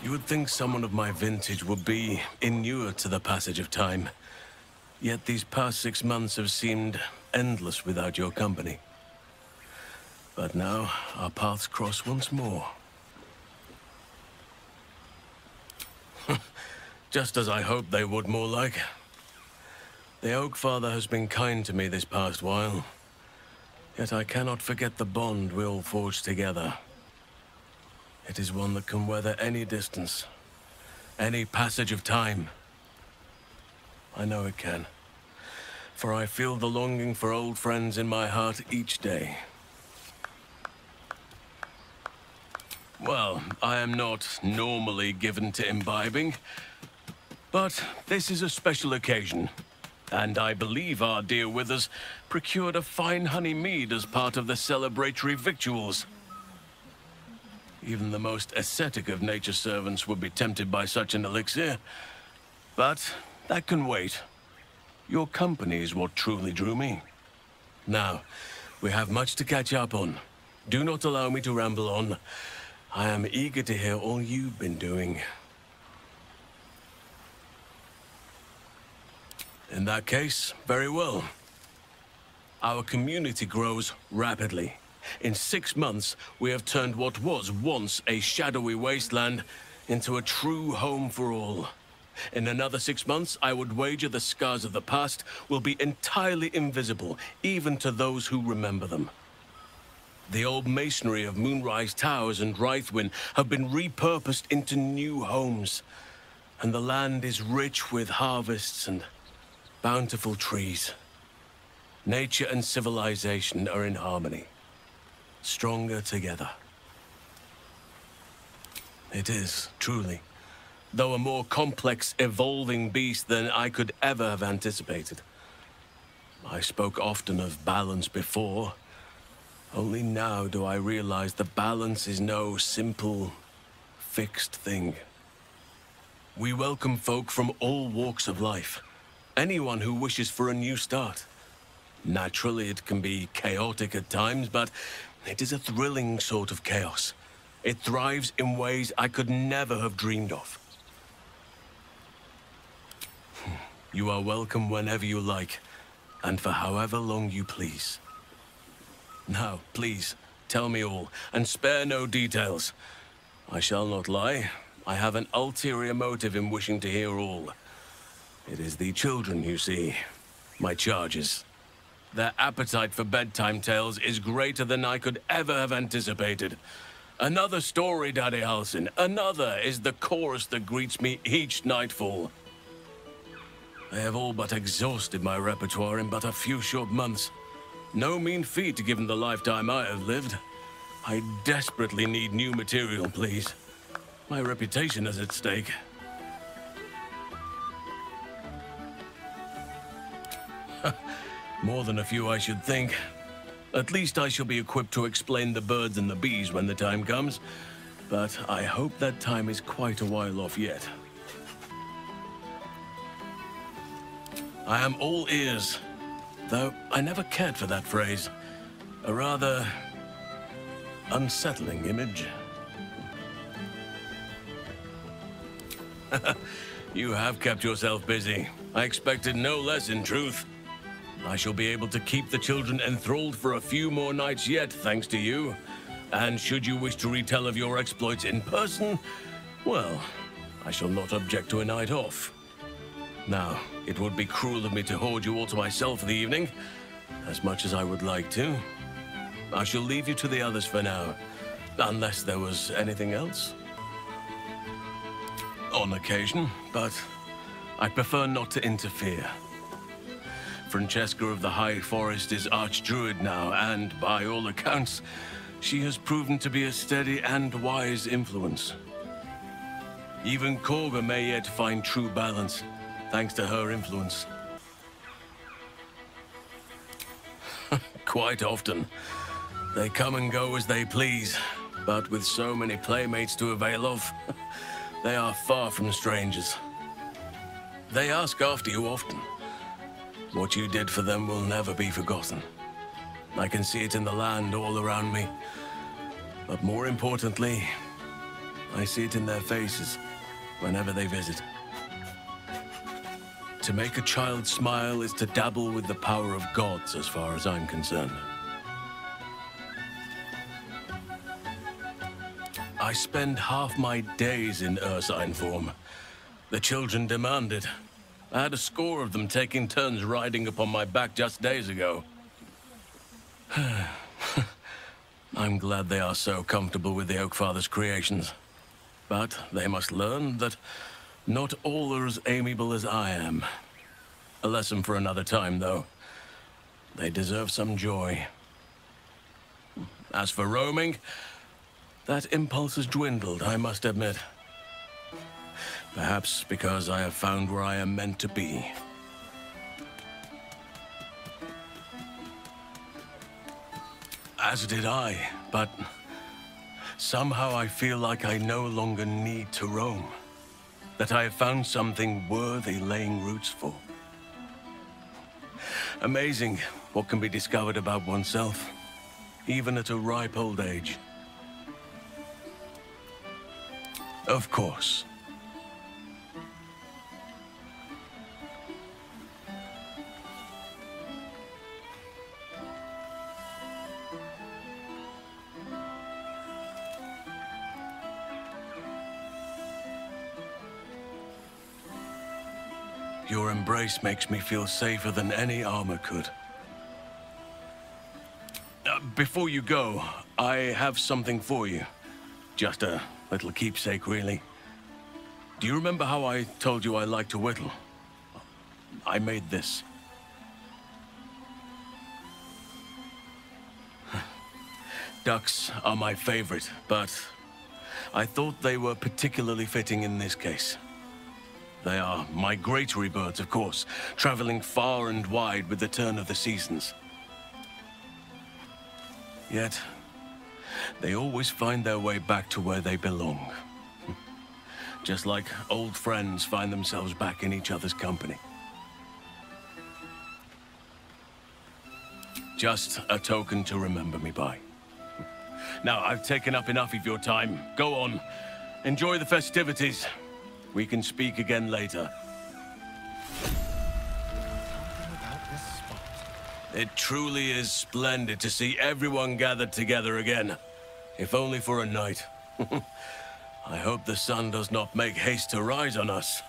You would think someone of my vintage would be inured to the passage of time. Yet these past 6 months have seemed endless without your company. But now, our paths cross once more. Just as I hoped they would, more like. The Oak Father has been kind to me this past while. Yet I cannot forget the bond we all forged together. It is one that can weather any distance, any passage of time. I know it can, for I feel the longing for old friends in my heart each day. Well, I am not normally given to imbibing, but this is a special occasion, and I believe our dear Withers procured a fine honey mead as part of the celebratory victuals. Even the most ascetic of nature's servants would be tempted by such an elixir. But that can wait. Your company is what truly drew me. Now, we have much to catch up on. Do not allow me to ramble on. I am eager to hear all you've been doing. In that case, very well. Our community grows rapidly. In 6 months, we have turned what was once a shadowy wasteland into a true home for all. In another 6 months, I would wager the scars of the past will be entirely invisible, even to those who remember them. The old masonry of Moonrise Towers and Rythwin have been repurposed into new homes, and the land is rich with harvests and bountiful trees. Nature and civilization are in harmony. Stronger together. It is, truly, though a more complex, evolving beast than I could ever have anticipated. I spoke often of balance before. Only now do I realize that balance is no simple, fixed thing. We welcome folk from all walks of life. Anyone who wishes for a new start. Naturally, it can be chaotic at times, but it is a thrilling sort of chaos. It thrives in ways I could never have dreamed of. You are welcome whenever you like, and for however long you please. Now, please, tell me all, and spare no details. I shall not lie. I have an ulterior motive in wishing to hear all. It is the children, you see. My charges. Their appetite for bedtime tales is greater than I could ever have anticipated. Another story, Daddy Halsin. Another is the chorus that greets me each nightfall. I have all but exhausted my repertoire in but a few short months. No mean feat given the lifetime I have lived. I desperately need new material, please. My reputation is at stake. More than a few, I should think. At least I shall be equipped to explain the birds and the bees when the time comes. But I hope that time is quite a while off yet. I am all ears, though I never cared for that phrase. A rather unsettling image. You have kept yourself busy. I expected no less, in truth. I shall be able to keep the children enthralled for a few more nights yet, thanks to you. And should you wish to retell of your exploits in person, well, I shall not object to a night off. Now, it would be cruel of me to hoard you all to myself for the evening, as much as I would like to. I shall leave you to the others for now, unless there was anything else. On occasion, but I prefer not to interfere. Francesca of the High Forest is Archdruid now, and by all accounts, she has proven to be a steady and wise influence. Even Korga may yet find true balance, thanks to her influence. Quite often. They come and go as they please, but with so many playmates to avail of, they are far from strangers. They ask after you often. What you did for them will never be forgotten. I can see it in the land all around me. But more importantly, I see it in their faces whenever they visit. To make a child smile is to dabble with the power of gods, as far as I'm concerned. I spend half my days in ursine form. The children demand it. I had a score of them taking turns riding upon my back just days ago. I'm glad they are so comfortable with the Oakfather's creations. But they must learn that not all are as amiable as I am. A lesson for another time, though. They deserve some joy. As for roaming, that impulse has dwindled, I must admit. Perhaps because I have found where I am meant to be. As did I, but somehow I feel like I no longer need to roam. That I have found something worthy laying roots for. Amazing what can be discovered about oneself, even at a ripe old age. Of course. Your embrace makes me feel safer than any armor could. Before you go, I have something for you. Just a little keepsake, really. Do you remember how I told you I like to whittle? I made this. Ducks are my favorite, but I thought they were particularly fitting in this case. They are migratory birds, of course, traveling far and wide with the turn of the seasons. Yet, they always find their way back to where they belong. Just like old friends find themselves back in each other's company. Just a token to remember me by. Now, I've taken up enough of your time. Go on. Enjoy the festivities. We can speak again later. It truly is splendid to see everyone gathered together again. If only for a night. I hope the sun does not make haste to rise on us.